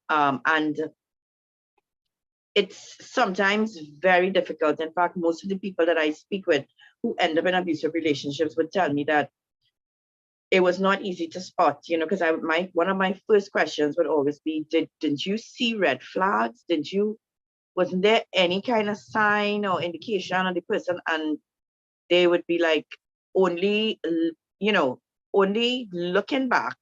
And it's sometimes very difficult. In fact, most of the people that I speak with who end up in abusive relationships would tell me that it was not easy to spot, you know, because one of my first questions would always be, didn't you see red flags? Wasn't there any kind of sign or indication on the person? And they would be like, only, you know, only looking back,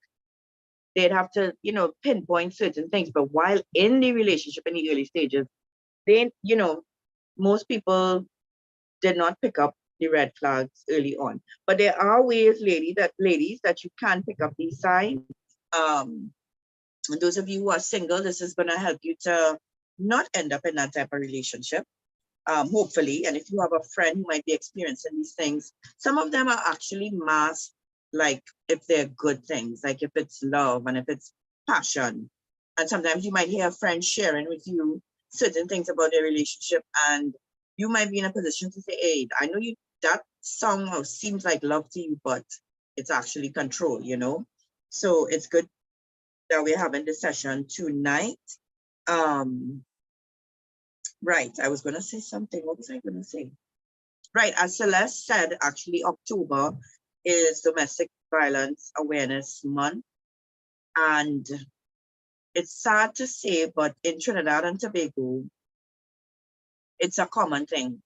they'd have to, you know, pinpoint certain things. But while in the relationship in the early stages, they, you know, most people did not pick up the red flags early on. But there are ways, ladies, that you can pick up these signs. And those of you who are single, this is going to help you to not end up in that type of relationship, hopefully. And if you have a friend who might be experiencing these things, some of them are actually masked, like if they're good things, like if it's love and if it's passion. And sometimes you might hear a friend sharing with you certain things about their relationship, and you might be in a position to say, hey, I know that somehow seems like love to you, but it's actually control, you know? So it's good that we're having this session tonight. Right, I was gonna say something. What was I gonna say? Right, as Celeste said, actually October is Domestic Violence Awareness Month. And it's sad to say, but in Trinidad and Tobago, it's a common thing.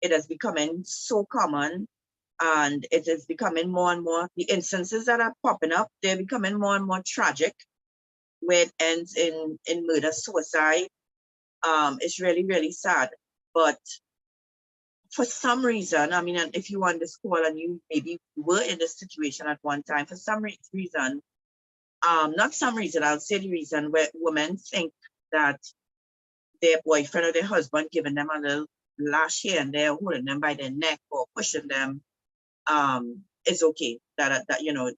It is becoming so common, and it is becoming more and more, the instances that are popping up, they're becoming more and more tragic, where it ends in murder, suicide. It's really, really sad. But for some reason, I mean, if you on this call and you maybe were in this situation at one time, for some reason, not some reason, I'll say the reason, where women think that their boyfriend or their husband giving them a little lash here and there, holding them by their neck or pushing them, is okay. That you know,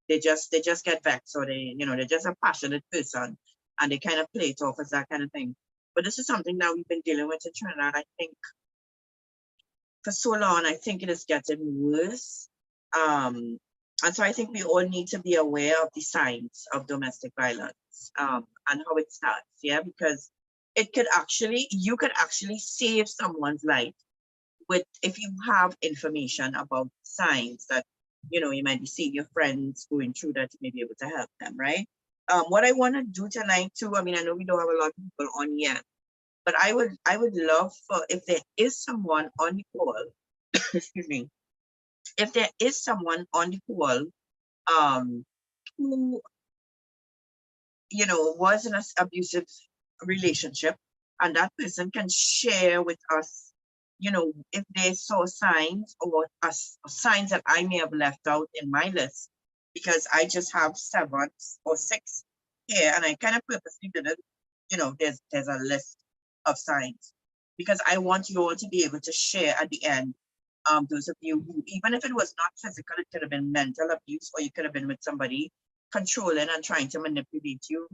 they just get vexed, or they, you know, they're just a passionate person and they kind of play it off as that kind of thing. But this is something that we've been dealing with in Trinidad, I think, for so long. I think it is getting worse. And so I think we all need to be aware of the signs of domestic violence, and how it starts, yeah, because it could actually, you could actually save someone's life if you have information about signs that, you know, you might be seeing your friends going through, that you may be able to help them, right? What I want to do tonight too, I mean, I know we don't have a lot of people on yet, but I would love for, if there is someone on the call, excuse me, if there is someone on the call who, you know, was in an abusive relationship, and that person can share with us, you know, if they saw signs or signs that I may have left out in my list, because I just have 7 or 6 here, and I kind of purposely did it, you know, there's a list of signs, because I want you all to be able to share at the end. Those of you who, even if it was not physical, it could have been mental abuse, or you could have been with somebody controlling and trying to manipulate you,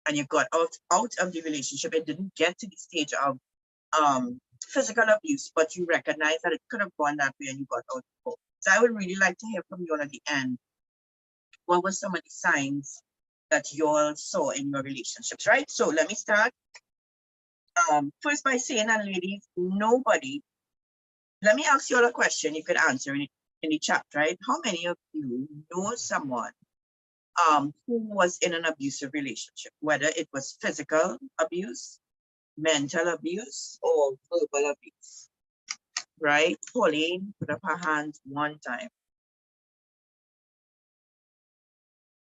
and you got out of the relationship. It didn't get to the stage of physical abuse, but you recognize that it could have gone that way and you got out before. So I would really like to hear from you all at the end. What were some of the signs that you all saw in your relationships, right? So let me start first by saying, and ladies, nobody, let me ask you all a question you could answer in the chat, right? How many of you know someone who was in an abusive relationship, whether it was physical abuse, mental abuse, or verbal abuse, right? Pauline, put up her hand one time.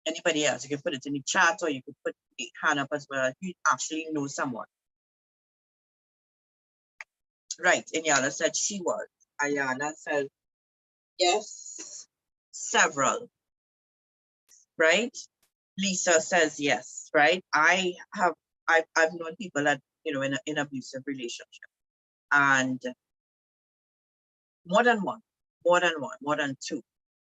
Anybody else? You can put it in the chat, or you could put the hand up as well if you actually know someone. Right, Inyana said she was. Ayana said yes, several. Right? Lisa says yes, right? I've known people that, you know, in an abusive relationship, and more than one, more than 2,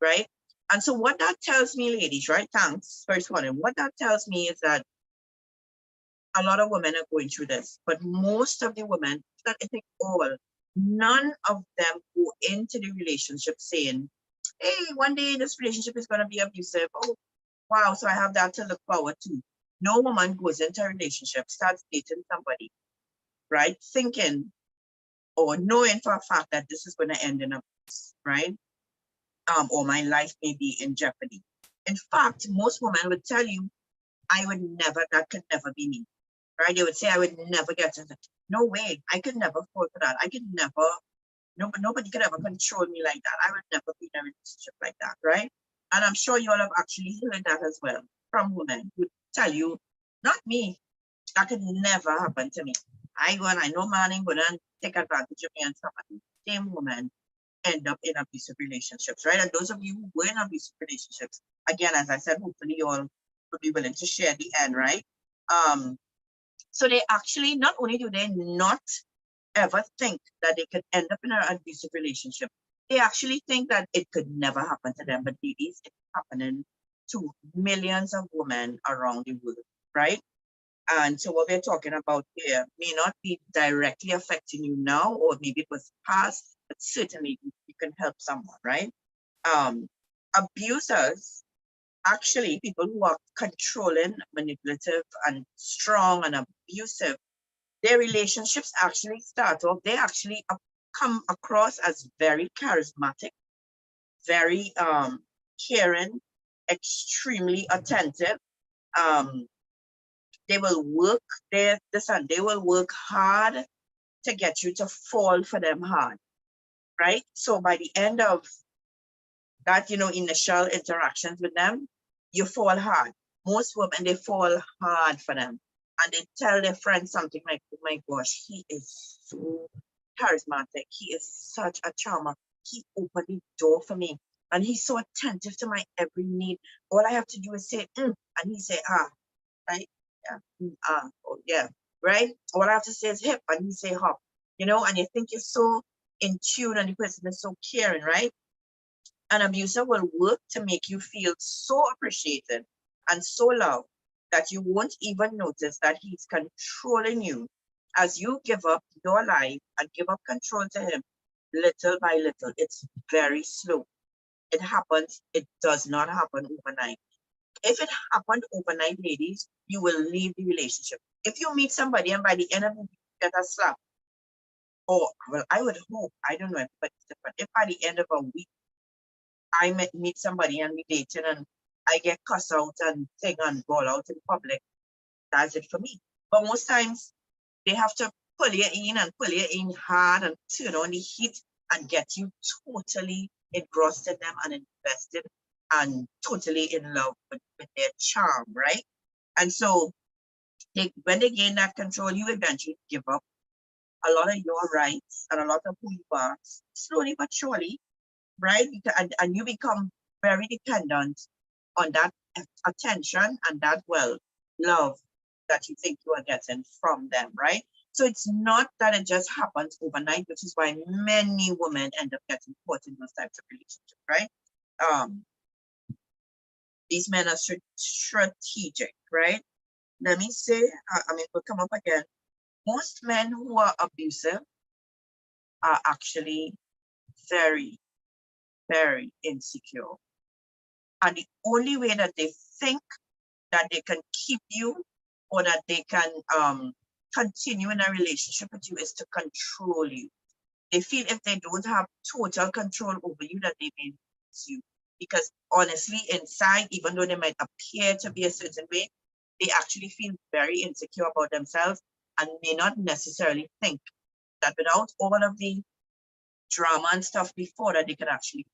right? And so what that tells me, ladies, right? Thanks, first one. And what that tells me is that a lot of women are going through this, but most of the women, that I think all, none of them go into the relationship saying, hey, one day this relationship is going to be abusive. Oh, wow, so I have that to look forward to. No woman goes into a relationship, starts dating somebody, right? Thinking or knowing for a fact that this is going to end in abuse, right? Or my life may be in jeopardy. In fact, most women would tell you, I would never, that could never be me, right? They would say, I would never get into, no way, I could never fall for that. I could never, nobody could ever control me like that. I would never be in a relationship like that, right? And I'm sure you all have actually heard that as well from women who tell you, not me, that could never happen to me. I know man ain't gonna take advantage of me and stuff. And the same woman end up in abusive relationships, right? And those of you who were in abusive relationships, again, as I said, hopefully you all would be willing to share the end, right? So they actually, not only do they not ever think that they could end up in an abusive relationship, they actually think that it could never happen to them. But ladies, it's happening to millions of women around the world, right? And so what we're talking about here may not be directly affecting you now, or maybe it was past, but certainly you can help someone, right? Abusers, actually people who are controlling, manipulative, and strong and abusive, their relationships actually start off, they actually come across as very charismatic, very caring, extremely attentive. They will work they will work hard to get you to fall for them hard, right? So by the end of that, initial interactions with them, you fall hard. Most women, they fall hard for them. And they tell their friends something like, oh my gosh, he is so charismatic. He is such a charmer. He opened the door for me. And he's so attentive to my every need. All I have to do is say, and he say, right? Yeah, oh, yeah, right? All I have to say is hip, and he say hop, and you think you're so in tune, and the person is so caring, right? An abuser will work to make you feel so appreciated and so loved that you won't even notice that he's controlling you as you give up your life and give up control to him little by little. It's very slow. It happens. It does not happen overnight. If it happened overnight, ladies, you will leave the relationship. If you meet somebody and by the end of the week you get a slap, or well, I would hope, I don't know if it's different. If by the end of a week I meet somebody and we dating and I get cuss out and thing and roll out in public, that's it for me. But most times they have to pull you in and pull you in hard and turn on the heat and get you totally engrossed in them and invested and totally in love with their charm, right? And so when they gain that control, you eventually give up a lot of your rights and a lot of who you are, slowly but surely, right? And you become very dependent on that attention and that, well, love that you think you are getting from them, right? So it's not that it just happens overnight, which is why many women end up getting caught in those types of relationships, right? These men are strategic, right? Let me say, we'll come up again. Most men who are abusive are actually very, very insecure. And the only way that they think that they can keep you or that they can continue in a relationship with you is to control you. They feel if they don't have total control over you, that they may lose you. Because honestly, inside, even though they might appear to be a certain way, they actually feel very insecure about themselves and may not necessarily think that without all of the drama and stuff before, that they can actually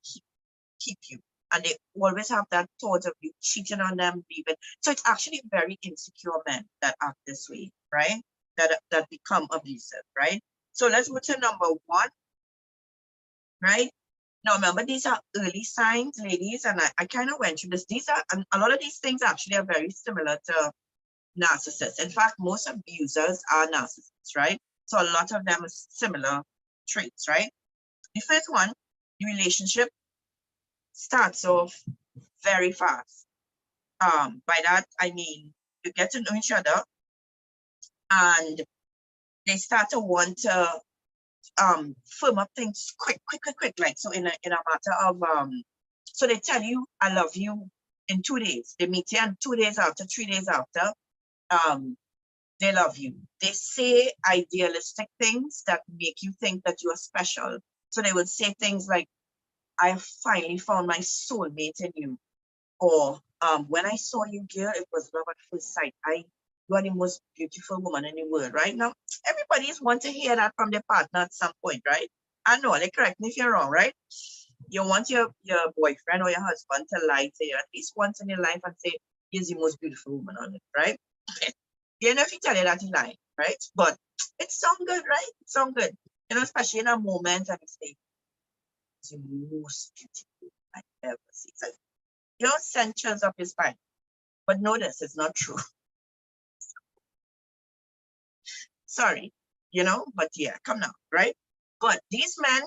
keep you. And they always have that thought of you cheating on them, leaving. So it's actually very insecure men that act this way, right? That become abusive, right? So let's go to number 1, right? Now remember, these are early signs, ladies, and I kind of went through this. These are, and a lot of these things actually are very similar to narcissists. In fact, most abusers are narcissists, right? So a lot of them are similar traits, right? The first one, the relationship starts off very fast. By that, I mean, you get to know each other and they start to want to firm up things quick, like, so in a matter of, so they tell you, I love you in 2 days. They meet you and 2 days after, 3 days after, They love you. They say idealistic things that make you think that you are special. So they would say things like, I finally found my soulmate in you. Or when I saw you, girl, it was love at first sight. You are the most beautiful woman in the world, right? Now, everybody's want to hear that from their partner at some point, right? I know, like, correct me if you're wrong, right? You want your boyfriend or your husband to lie to you at least once in your life and say, he's the most beautiful woman on it, right? You know, if he tell you that he lied, right? But it sounds good, right? It sounds good. You know, especially in a moment and you say, it's the most beautiful I've ever seen. So, you know, send chills up his spine. But notice it's not true. Sorry, you know, but yeah, come now, right? But these men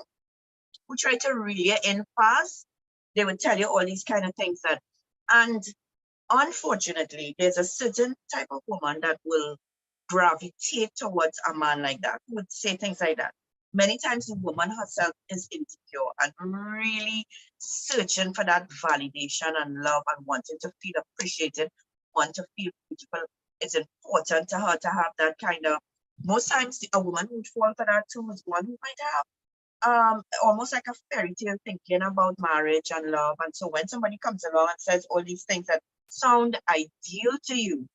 who try to reel you in fast, they would tell you all these kind of things that, and unfortunately, there's a certain type of woman that will gravitate towards a man like that, who would say things like that. Many times the woman herself is insecure and really searching for that validation and love and wanting to feel appreciated, want to feel beautiful. It's important to her to have that kind of, most times a woman who would fall for that too is one who might have almost like a fairy tale thinking about marriage and love. And so when somebody comes along and says all these things that sound ideal to you,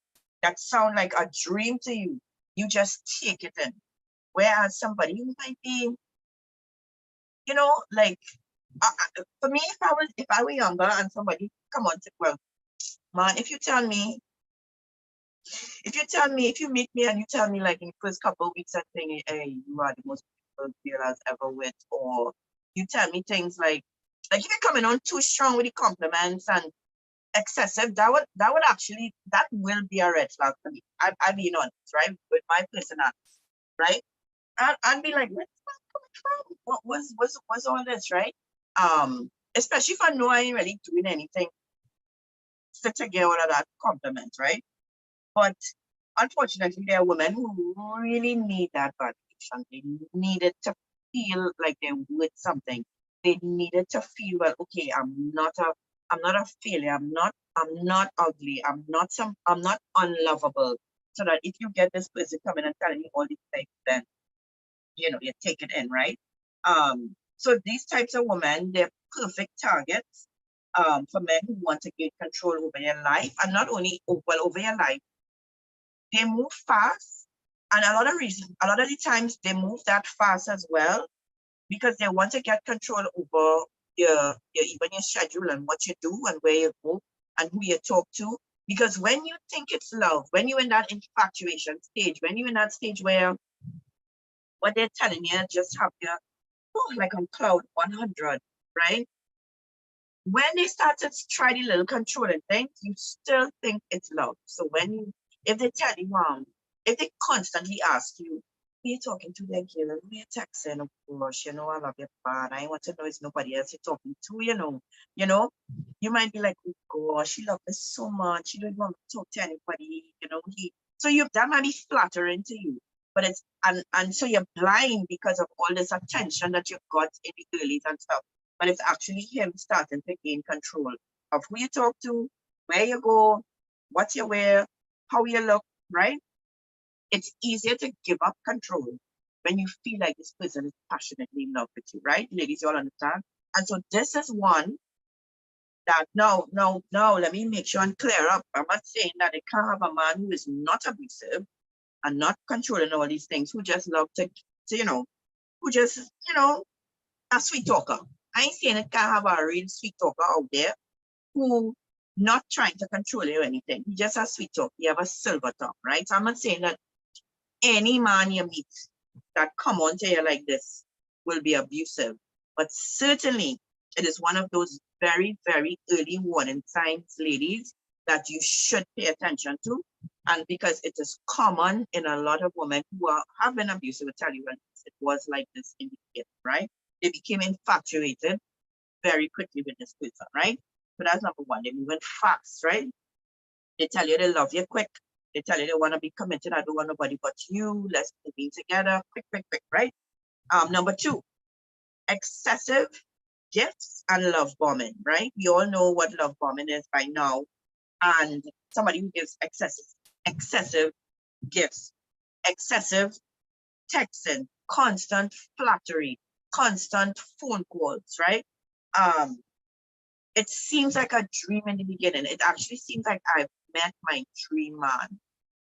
that sound like a dream to you, you just take it in. Whereas somebody who might be, you know, like for me, if I were younger and somebody come on to, well, man, if if you meet me and you tell me like in the first couple of weeks, I think, hey, you are the most beautiful girl I've ever with, or you tell me things like if you're coming on too strong with the compliments and excessive, that will be a red flag for me. I'll be honest, right? With my personality, right? I'd be like, where's that coming from? What's all this, right? Especially if I know I ain't really doing anything to get all of that compliment, right? But unfortunately, there are women who really need that validation. They needed to feel like they're worth something. They needed to feel, well, okay, I'm not a failure. I'm not ugly. I'm not unlovable. So that if you get this person coming and telling you all these things, then you know you take it in, right? So these types of women, they're perfect targets for men who want to gain control over your life, and not only over your life. They move fast, and a lot of the times they move that fast as well because they want to get control over even your schedule and what you do and where you go and who you talk to. Because when you think it's love, when you're in that infatuation stage, when you're in that stage where what they're telling you just have you like on cloud 100, right? When they start to try the little controlling things, you still think it's love. So if they tell you, if they constantly ask you, who you talking to there, girl? Who you texting? Oh gosh, you know, I love you bad. I want to know it's nobody else you're talking to, you might be like, oh gosh, he loves me so much. He don't want to talk to anybody, that might be flattering to you. But and so you're blind because of all this attention that you've got in the early and stuff. But it's actually him starting to gain control of who you talk to, where you go, what you wear, how you look, right? It's easier to give up control when you feel like this person is passionately in love with you, right? Ladies, you all understand? And so this is one that no, let me make sure and clear up. I'm not saying that they can't have a man who is not abusive and not controlling all these things, who just love to who just, a sweet talker. I ain't saying it can't have a real sweet talker out there who not trying to control you or anything. He just has sweet talk. He have a silver tongue, right? So I'm not saying that any man you meet that come on to you like this will be abusive, but certainly it is one of those very, very early warning signs, ladies, that you should pay attention to. And because it is common in a lot of women who have been abusive, I tell you, when it was like this in the case, right? They became infatuated very quickly with this person, right? So that's number one. They move in fast, right? They tell you they love you quick. They tell you they want to be committed. I don't want nobody but you. Let's be together. Quick, right? Number two, excessive gifts and love bombing, right? We all know what love bombing is by now. And somebody who gives excessive gifts, excessive texting, constant flattery, constant phone calls, right? It seems like a dream in the beginning. It actually seems like I've met my dream man.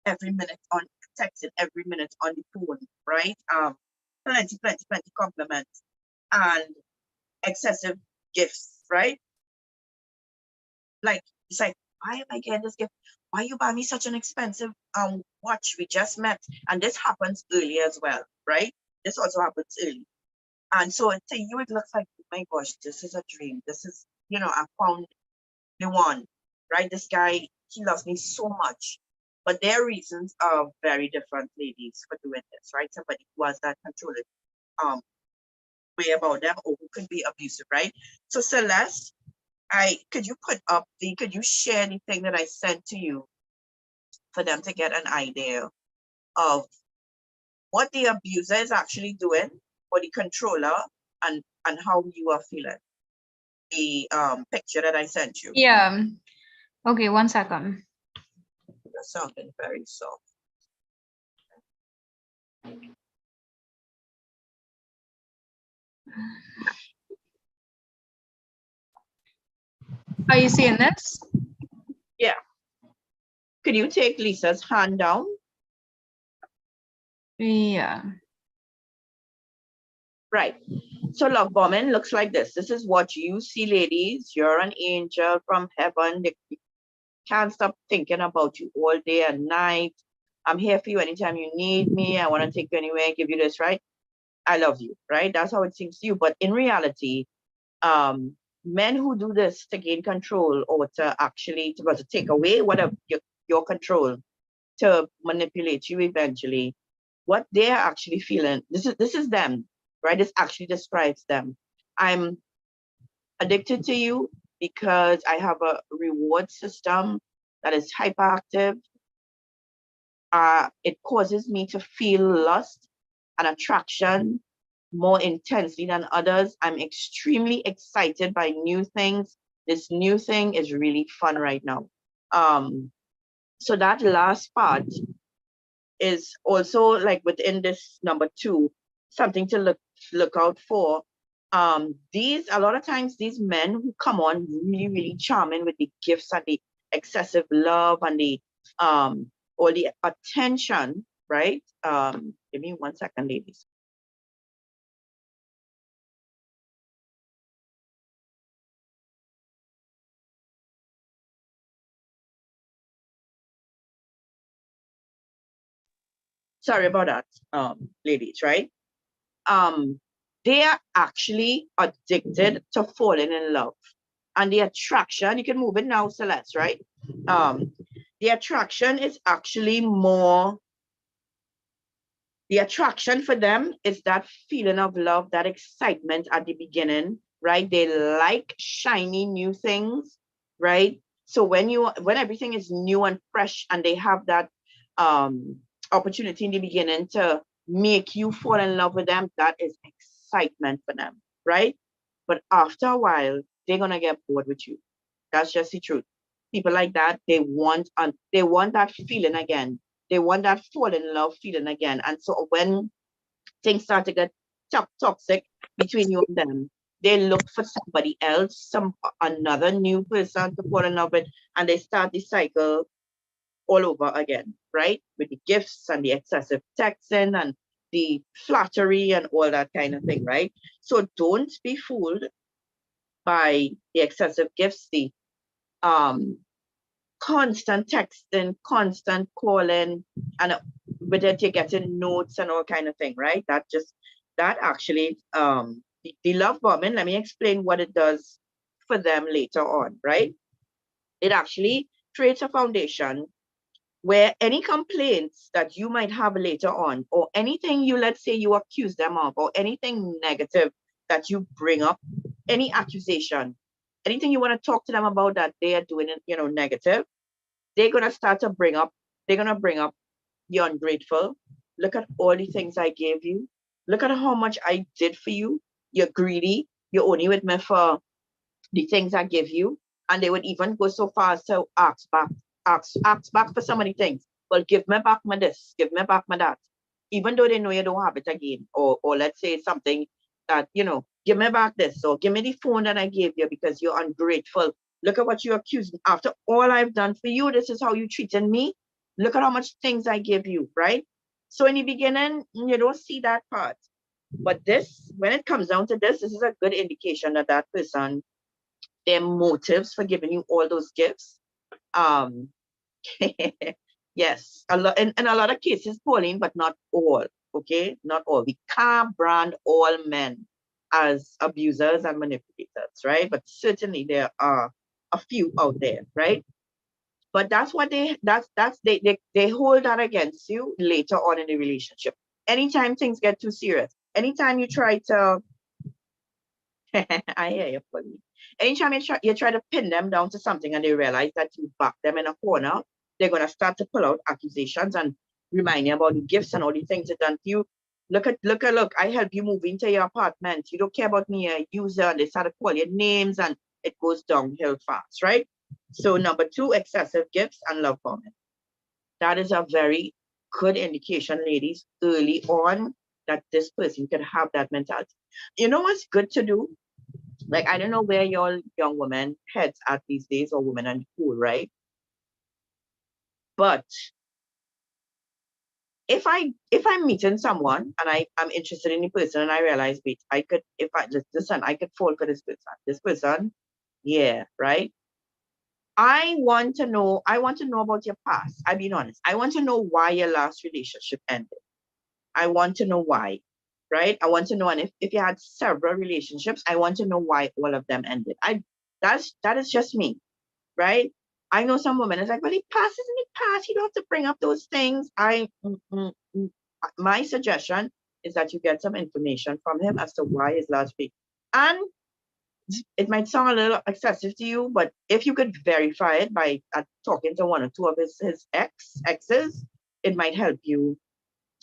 Every minute on texting, every minute on the phone, right? Plenty compliments and excessive gifts, right? Like it's like, why am I getting this gift? Why you buy me such an expensive watch? We just met, and this happens early as well, right? This also happens early, and so to you it looks like, oh my gosh, this is a dream. This is, I found the one, right? This guy, he loves me so much. But their reasons are very different, ladies, for doing this, right? Somebody who has that controlling way about them, or who could be abusive, right? So Celeste, could you share the thing that I sent to you for them to get an idea of what the abuser is actually doing, or the controller, and how you are feeling? The picture that I sent you. Yeah. Okay, 1 second. You're sounding very soft. Are you seeing this? Yeah. Could you take Lisa's hand down? Yeah. Right. So love bombing looks like this. This is what you see, ladies. You're an angel from heaven. They can't stop thinking about you all day and night. I'm here for you anytime you need me. I want to take you anywhere, give you this, right? I love you, right? That's how it seems to you. But in reality, men who do this to gain control, or to actually to take away whatever your control, to manipulate you eventually, what they're actually feeling, this is them, right? This actually describes them. I'm addicted to you because I have a reward system that is hyperactive. It causes me to feel lust and attraction more intensely than others. I'm extremely excited by new things. This new thing is really fun right now. So that last part is also like within this number 2, something to look out for. A lot of times these men who come on really charming with the gifts and the excessive love and the or the attention, right? Give me 1 second, ladies. Sorry about that, ladies, right? They are actually addicted to falling in love. And the attraction, you can move it now, Celeste, right? The attraction is actually more, the attraction for them is that feeling of love, that excitement at the beginning, right? They like shiny new things, right? So when everything is new and fresh, and they have that opportunity in the beginning to make you fall in love with them, that is excitement for them, right? But after a while, they're gonna get bored with you. That's just the truth. People like that, they want that feeling again. They want that fall in love feeling again. And so when things start to get toxic between you and them, they look for somebody else, another new person to fall in love with, and they start the cycle all over again, right? With the gifts and the excessive texting and the flattery and all that kind of thing, right? So don't be fooled by the excessive gifts, the constant texting, constant calling, and with it you're getting notes and all kind of thing, right? That actually, the love bombing, let me explain what it does for them later on, right? It actually creates a foundation where any complaints that you might have later on, or anything let's say you accuse them of, or anything negative that you bring up, any accusation, anything you want to talk to them about that they are doing, negative, they're going to start to bring up, you're ungrateful. Look at all the things I gave you. Look at how much I did for you. You're greedy. You're only with me for the things I give you. And they would even go so far as to ask back for so many things. well, give me back my this, give me back my that, even though they know you don't have it again, or let's say something that, you know, give me back this, or give me the phone that I gave you because you're ungrateful. Look at what you accuse me. After all I've done for you, this is how you treated me. Look at how much things I give you, right? So in the beginning, you don't see that part. But this, when it comes down to this is a good indication that that person, their motives for giving you all those gifts. Yes, a lot in a lot of cases, Pauline, but not all. Okay, not all. We can't brand all men as abusers and manipulators, right? But certainly there are a few out there, right? But that's what they hold that against you later on in the relationship. Anytime things get too serious, anytime you try to I hear you, Pauline. Anytime you try to pin them down to something and they realize that you back them in a corner, they're going to start to pull out accusations and remind you about the gifts and all the things that done to you. Look, I help you move into your apartment. You don't care about me, a user, and they start to call your names and it goes downhill fast, right? So number 2, excessive gifts and love bombing. That is a very good indication, ladies, early on that this person can have that mentality. You know what's good to do? Like, I don't know where your young women heads at these days, or women in school, right? But if I'm meeting someone and I'm interested in the person and I realize, wait, I could, if I listen, I could fall for this person. This person, yeah, right? I want to know about your past. I'll be honest. I want to know why your last relationship ended. I want to know why, right? I want to know, and if you had several relationships, I want to know why all of them ended. That is just me, right? I know some women is like, well, it passes in the past. You don't have to bring up those things. My suggestion is that you get some information from him as to why his last week. And it might sound a little excessive to you, but if you could verify it by talking to one or two of his exes, it might help you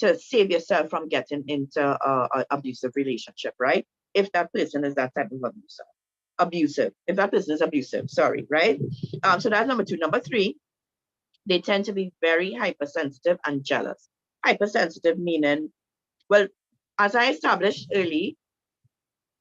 to save yourself from getting into an abusive relationship, right? If that person is that type of abusive, if that person is abusive, sorry, right? So that's number 2. Number 3, they tend to be very hypersensitive and jealous. Hypersensitive meaning, well, as I established early,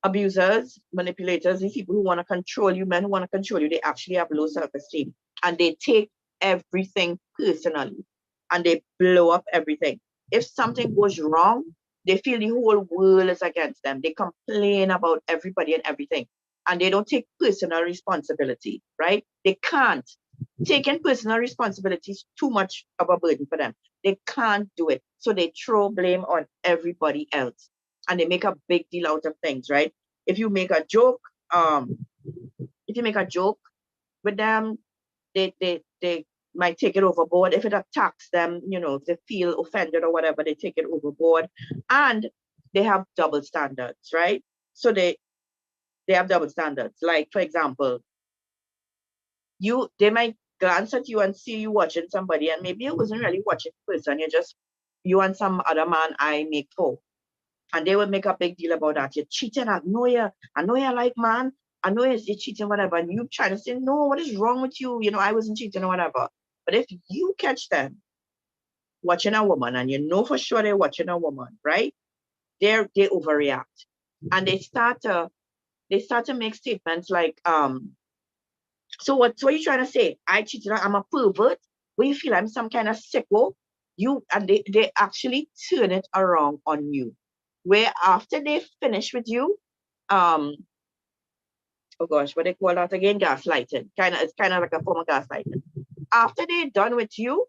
abusers, manipulators, these people who want to control you, men who want to control you, they actually have low self-esteem and they take everything personally and they blow up everything. If something goes wrong, they feel the whole world is against them. They complain about everybody and everything and they don't take personal responsibility, right? They can't. Taking personal responsibility is too much of a burden for them. They can't do it. So they throw blame on everybody else and they make a big deal out of things, right? If you make a joke, with them, they might take it overboard. If it attacks them, you know, if they feel offended or whatever, they take it overboard. And they have double standards, right? So they have double standards. Like, for example, they might glance at you and see you watching somebody, and maybe you wasn't really watching the person, you and some other man I make for. And they would make a big deal about that. You're cheating. I know you like, man. I know you're cheating, whatever. And you try to say, no, what is wrong with you? You know, I wasn't cheating or whatever. But if you catch them watching a woman and you know for sure they're watching a woman, right? They overreact. And they start to make statements like, so what are you trying to say? I cheated, I'm a pervert? Where you feel I'm some kind of sicko? And they actually turn it around on you. Where after they finish with you, oh gosh, what they call that again? Gaslighting. It's kind of like a form of gaslighting. After they're done with you,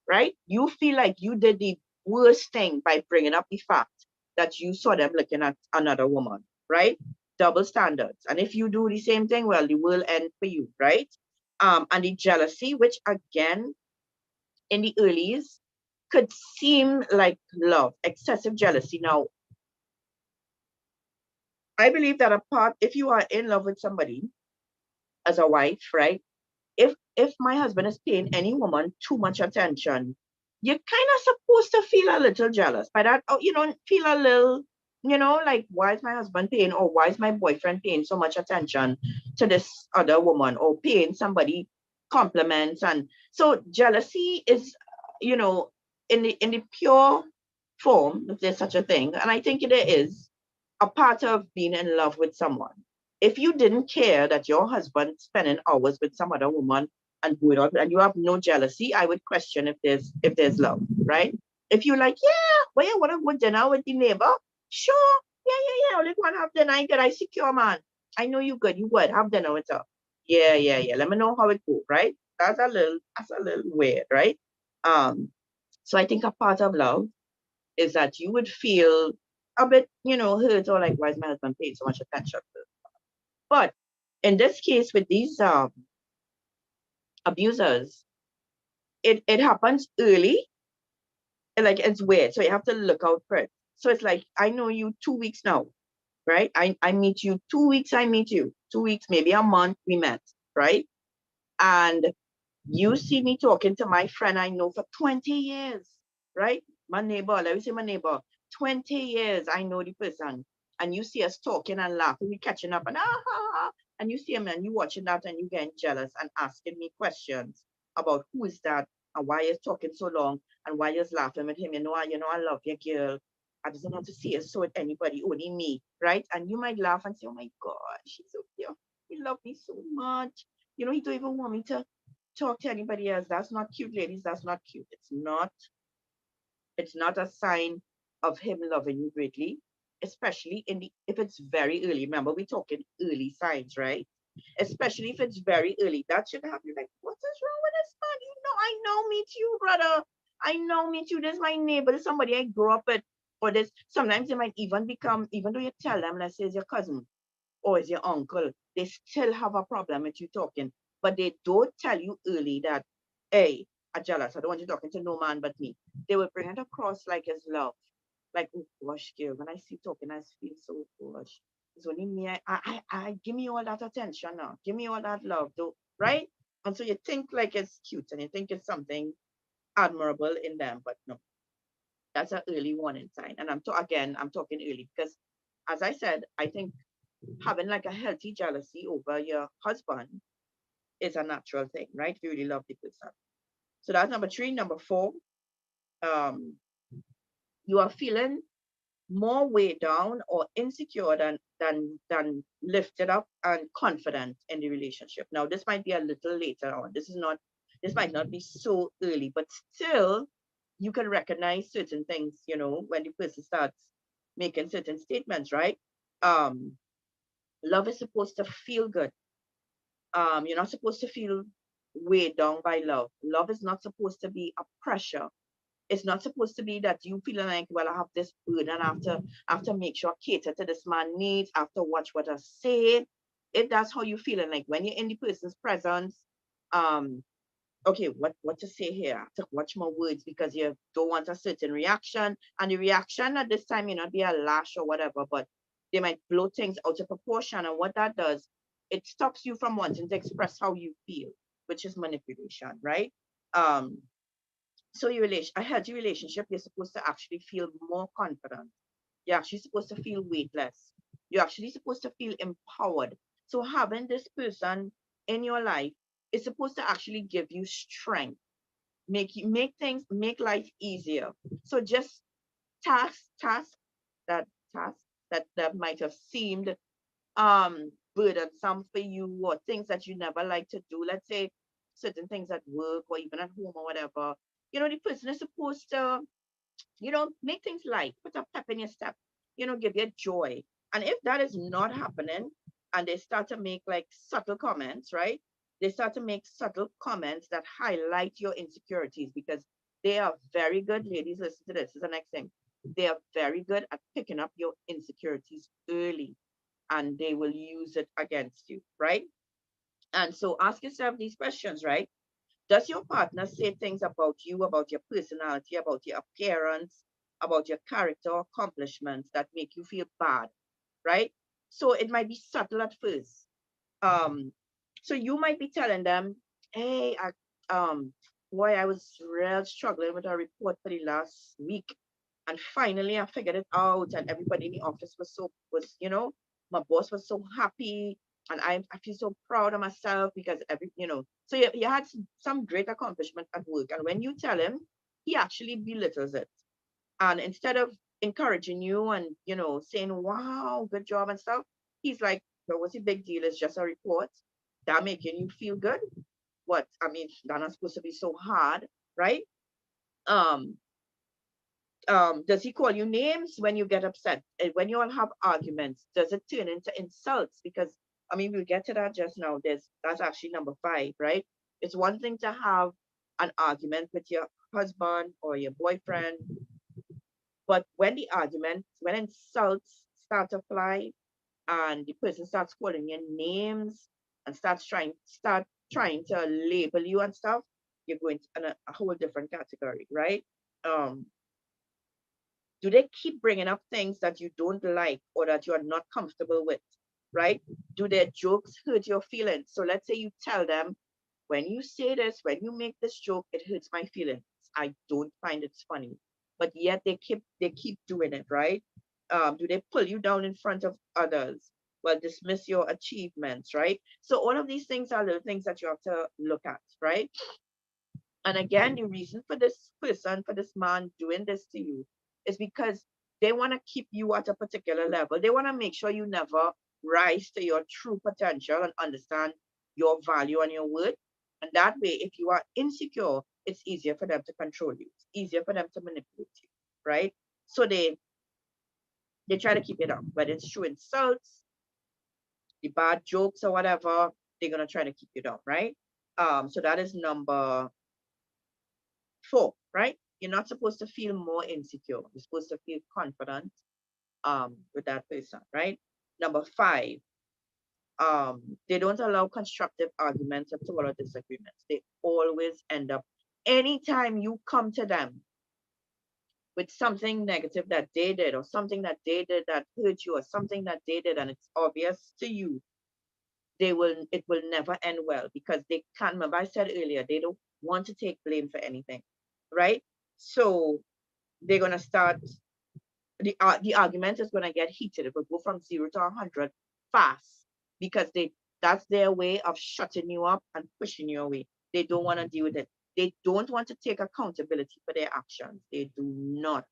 right? You feel like you did the worst thing by bringing up the fact that you saw them looking at another woman, right? Double standards. And if you do the same thing, well, the world end for you, right? And the jealousy, which again, in the earlies, could seem like love, excessive jealousy. Now, I believe that if you are in love with somebody as a wife, right? If my husband is paying any woman too much attention, you're kind of supposed to feel a little jealous by that. Oh, feel a little, like, why is my husband paying, or why is my boyfriend paying so much attention to this other woman, or paying somebody compliments? And so jealousy is you know, in the pure form, if there's such a thing, and I think there is a part of being in love with someone. If you didn't care that your husband spending hours with some other woman and going out, and you have no jealousy, I would question if there's love, right? If you're like, yeah, well, you want to go dinner with the neighbor? Sure, yeah. Only one have dinner. I good. I secure, man. I know you good. You would have dinner with her. Yeah. Let me know how it go, right? That's a little weird, right? Um, so I think a part of love is that you would feel a bit, hurt or like, why is my husband paying so much attention to this? But in this case, with these abusers, it happens early, and like it's weird. So you have to look out for it. So it's like, I know you 2 weeks now, right? I meet you 2 weeks, I meet you 2 weeks, maybe a month, we met, right? And you see me talking to my friend I know for 20 years, right? My neighbor, let me say my neighbor, 20 years I know the person. And you see us talking and laughing, we catching up and you see him and you watching that and you getting jealous and asking me questions about who is that and why he's talking so long and why he's laughing with him. I love you, girl. I just don't want to see us so with anybody, only me, right? And you might laugh and say, oh my God, she's so cute. He loves me so much. He don't even want me to talk to anybody else. That's not cute, ladies. That's not cute. It's not a sign of him loving you greatly, especially if it's very early. Remember, we're talking early signs, right? Especially if it's very early. That should have you like, what is wrong with this man? I know me too, brother. I know me too. This is my neighbor. This is somebody I grew up with. Or this sometimes they might even become, even though you tell them, let's say it's your cousin or it's your uncle, they still have a problem with you talking. But they don't tell you early that, hey, I'm jealous. I don't want you talking to no man but me. They will bring it across like it's love. Like, oh gosh, girl, when I see talking, I feel so gosh. It's only me. I give me all that attention now. Give me all that love, though, right? And so you think like it's cute and you think it's something admirable in them, but no, that's an early warning sign. And I'm talking early because, as I said, I think having like a healthy jealousy over your husband is a natural thing, right? If you really love the person. So that's number three. Number four, um, you are feeling more weighed down or insecure than lifted up and confident in the relationship. Now, this might be a little later on. This might not be so early, but still you can recognize certain things, when the person starts making certain statements, right? Um, love is supposed to feel good. You're not supposed to feel weighed down by love. Love is not supposed to be a pressure. It's not supposed to be that you feeling like, well, I have this burden after make sure I cater to this man's needs, after watch what I say. If that's how you feeling, like when you're in the person's presence, um, okay, what to say here? I have to watch my words because you don't want a certain reaction. And the reaction at this time may not be a lash or whatever, but they might blow things out of proportion. And what that does, it stops you from wanting to express how you feel, which is manipulation, right? Um, so a healthy relationship, you're supposed to actually feel more confident. You're actually supposed to feel weightless. You're actually supposed to feel empowered. So having this person in your life is supposed to actually give you strength, make life easier. So just tasks that tasks that might have seemed burdensome for you, or things that you never like to do. Let's say certain things at work or even at home or whatever. The person is supposed to, make things light, put a pep in your step, give you joy. And if that is not happening and they start to make like subtle comments, right? They start to make subtle comments that highlight your insecurities because they are very good, ladies, listen to this is the next thing. They are very good at picking up your insecurities early and they will use it against you, right? And so ask yourself these questions, right? Does your partner say things about you, about your personality, about your appearance, about your character or accomplishments that make you feel bad, right? So it might be subtle at first. Um, so you might be telling them, hey, boy, I was real struggling with a report for the last week. And finally I figured it out. And everybody in the office my boss was so happy. And I feel so proud of myself because so you had some great accomplishment at work. And when you tell him, he actually belittles it. And instead of encouraging you and, saying, wow, good job and stuff, he's like, well, what's the big deal? It's just a report. That making you feel good? What? I mean, that's not supposed to be so hard, right? Um, does he call you names when you get upset? And when you all have arguments, does it turn into insults? Because I mean, we'll get to that just now. That's actually number 5, right? It's one thing to have an argument with your husband or your boyfriend, but when when insults start to fly and the person starts calling your names and start trying to label you and stuff, you're going to a whole different category, right? Um, do they keep bringing up things that you don't like or that you are not comfortable with, right? Do their jokes hurt your feelings? So let's say you tell them, when you say this, when you make this joke, it hurts my feelings. I don't find it funny. But yet they keep doing it, right? Do they pull you down in front of others? Well, dismiss your achievements, right? So all of these things are little things that you have to look at, right? And again, the reason for this person, for this man doing this to you is because they want to keep you at a particular level. They want to make sure you never rise to your true potential and understand your value and your worth. And that way, if you are insecure, it's easier for them to control you. It's easier for them to manipulate you, right? So they try to keep it up, whether it's through insults, the bad jokes or whatever, they're gonna try to keep you down, right? So that is number 4, right? You're not supposed to feel more insecure. You're supposed to feel confident with that person, right? Number 5, they don't allow constructive arguments or total disagreements. They always end up, anytime you come to them with something negative that they did or something that they did that hurt you or something that they did and it's obvious to you, it will never end well because they can't. Remember I said earlier, they don't want to take blame for anything, right? So they're gonna start the argument is gonna get heated. It will go from 0 to 100 fast because that's their way of shutting you up and pushing you away. They don't want to deal with it. They don't want to take accountability for their actions. They do not.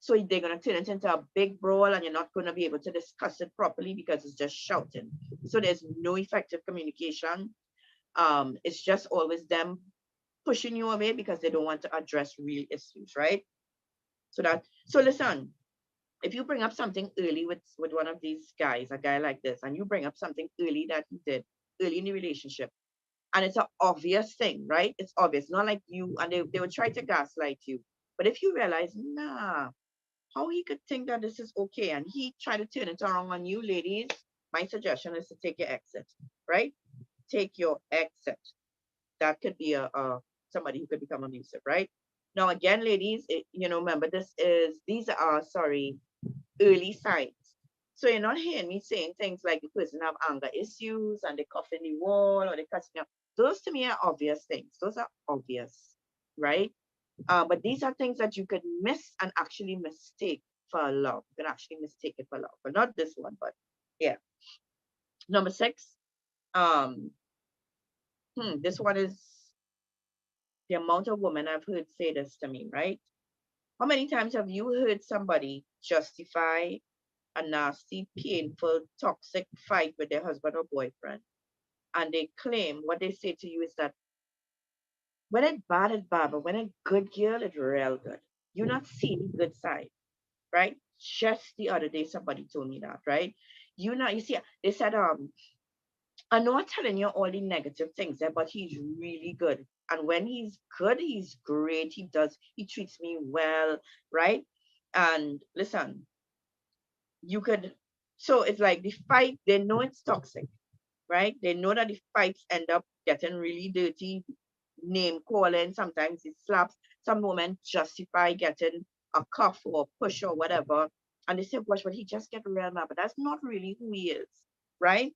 So they're going to turn it into a big brawl and you're not going to be able to discuss it properly because it's just shouting. So there's no effective communication. It's just always them pushing you away because they don't want to address real issues, right? So listen, if you bring up something early with one of these guys, a guy like this, and you bring up something early that he did early in the relationship, and it's an obvious thing, right? It's obvious, not like you, and they would try to gaslight you. But if you realize, nah, how he could think that this is okay and he tried to turn it around on you, ladies, my suggestion is to take your exit, right? Take your exit. That could be a somebody who could become abusive, right? Now again, ladies, remember these are early signs. So you're not hearing me saying things like the person have anger issues and they cuff in the wall or they cussing out. Those to me are obvious things. Those are obvious, right? But these are things that you could miss and actually mistake for love. You can actually mistake it for love, but not this one. But yeah, number 6. Um, this one is the amount of women I've heard say this to me, right? How many times have you heard somebody justify a nasty, painful, toxic fight with their husband or boyfriend? And they claim what they say to you is that when it's bad, it's bad, but when it's good, girl, it's real good. You're not seeing the good side, right? Just the other day, somebody told me that, right? You see, they said, I'm not telling you all the negative things there, but he's really good. And when he's good, he's great. He treats me well, right? And listen, you could, so it's like the fight, they know it's toxic, right? They know that the fights end up getting really dirty, name calling, sometimes it slaps. Some women justify getting a cuff or a push or whatever. And they say, gosh, but he just get real mad. But that's not really who he is, right?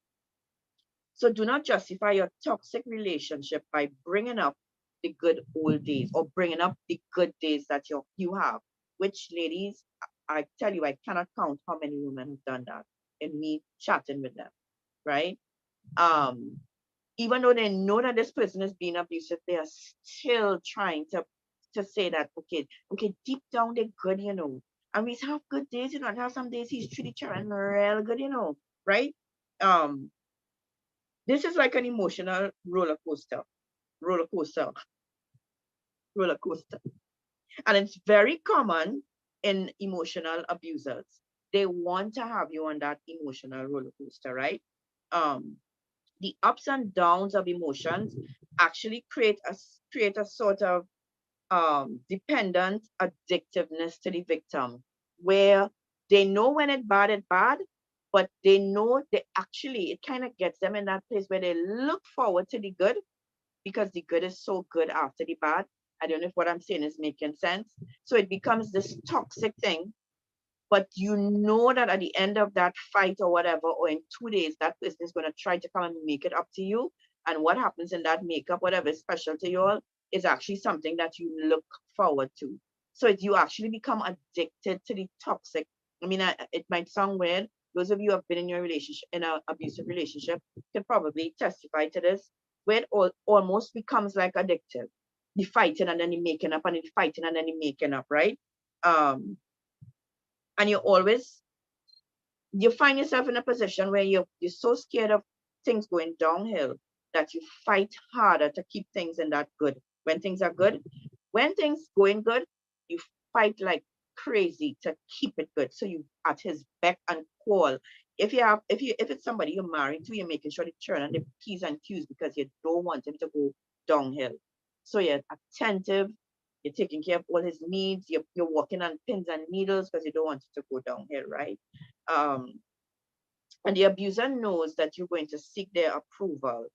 So do not justify your toxic relationship by bringing up the good old days or bringing up the good days that you have, which ladies, I tell you, I cannot count how many women have done that in me chatting with them, right? Even though they know that this person is being abusive, they are still trying to to say that, okay, deep down they're good, you know. And we have good days, you know, and have some days he's treating children real good, you know, right? This is like an emotional roller coaster, roller coaster, roller coaster. And it's very common in emotional abusers. They want to have you on that emotional roller coaster, right? The ups and downs of emotions actually create a sort of dependent addictiveness to the victim, where they know when it's bad, but they know they actually, it kind of gets them in that place where they look forward to the good because the good is so good after the bad. I don't know if what I'm saying is making sense. So it becomes this toxic thing, but you know that at the end of that fight or whatever, or in 2 days, that person is going to try to come and make it up to you. And what happens in that makeup, whatever is special to you all, is actually something that you look forward to. So you actually become addicted to the toxic. I mean, it might sound weird. Those of you who have been in your relationship, in an abusive relationship, can probably testify to this, where it almost becomes like addictive. The fighting and then the making up, and the fighting and then the making up, right? And you find yourself in a position where you're so scared of things going downhill that you fight harder to keep things in that good. When things are good, when things going good, you fight like crazy to keep it good. So you at his beck and call. If it's somebody you're married to, you're making sure they turn on the P's and Q's because you don't want him to go downhill. So you're attentive, you're taking care of all his needs, you're walking on pins and needles because you don't want it to go downhill, right? And the abuser knows that you're going to seek their approval,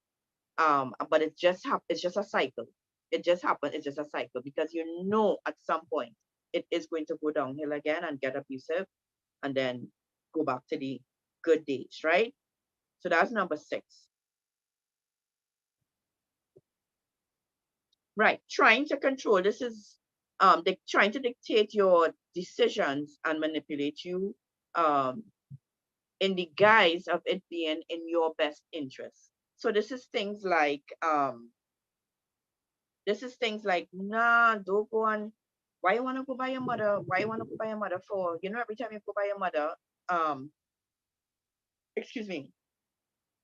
but it's just a cycle. It just happens. It's just a cycle because you know at some point it is going to go downhill again and get abusive, and then go back to the good days, right? So that's number 6. Right, trying to control. This is they trying to dictate your decisions and manipulate you, um, in the guise of it being in your best interest. So this is things like, nah, don't go on. Why you wanna go by your mother? Why you wanna go by your mother for? You know, every time you go by your mother, um, excuse me.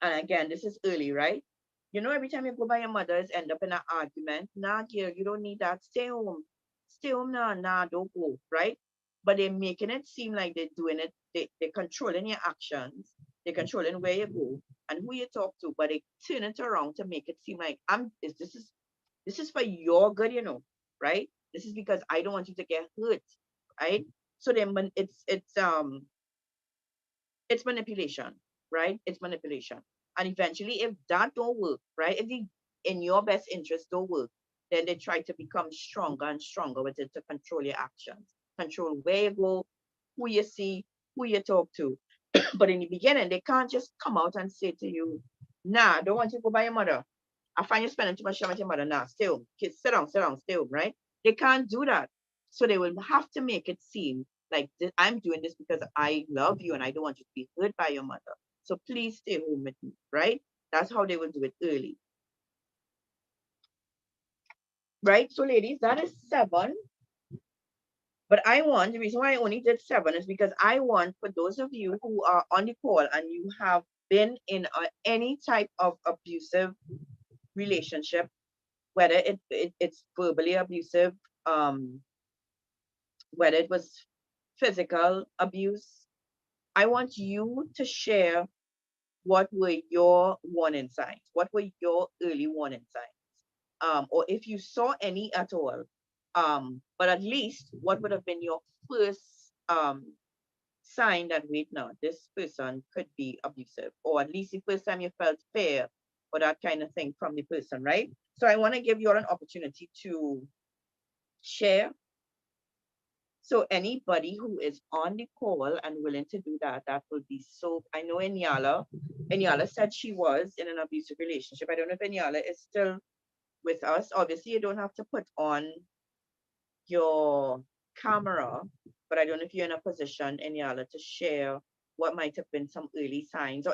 And again, this is early, right? You know, every time you go by your mother's, end up in an argument. Nah, girl, you don't need that. Stay home. Stay home now. Nah, don't go, right? But they're making it seem like they're doing it. They're controlling your actions. They're controlling where you go and who you talk to. But they turn it around to make it seem like this is for your good, you know, right? This is because I don't want you to get hurt, right? So then it's manipulation, right? It's manipulation. And eventually, if that don't work, right? If the in your best interest don't work, then they try to become stronger and stronger with it to control your actions, control where you go, who you see, who you talk to. But in the beginning, they can't just come out and say to you, nah, I don't want you to go by your mother. I find you spending too much time with your mother. Nah, stay home. Kids, sit down, stay home, right? They can't do that. So they will have to make it seem like I'm doing this because I love you and I don't want you to be hurt by your mother. So please stay home with me, right? That's how they will do it early. Right? So ladies, that is 7. But the reason why I only did 7 is because I want for those of you who are on the call and you have been in any type of abusive relationship, whether it's verbally abusive, whether it was physical abuse, I want you to share what were your warning signs, what were your early warning signs, or if you saw any at all, but at least what would have been your first sign that, wait, now this person could be abusive, or at least the first time you felt fear or that kind of thing from the person, right? So I want to give you all an opportunity to share. So anybody who is on the call and willing to do that, that will be so. I know Enyala said she was in an abusive relationship. I don't know if Enyala is still with us. Obviously, you don't have to put on your camera, but I don't know if you're in a position, Enyala, to share what might have been some early signs, or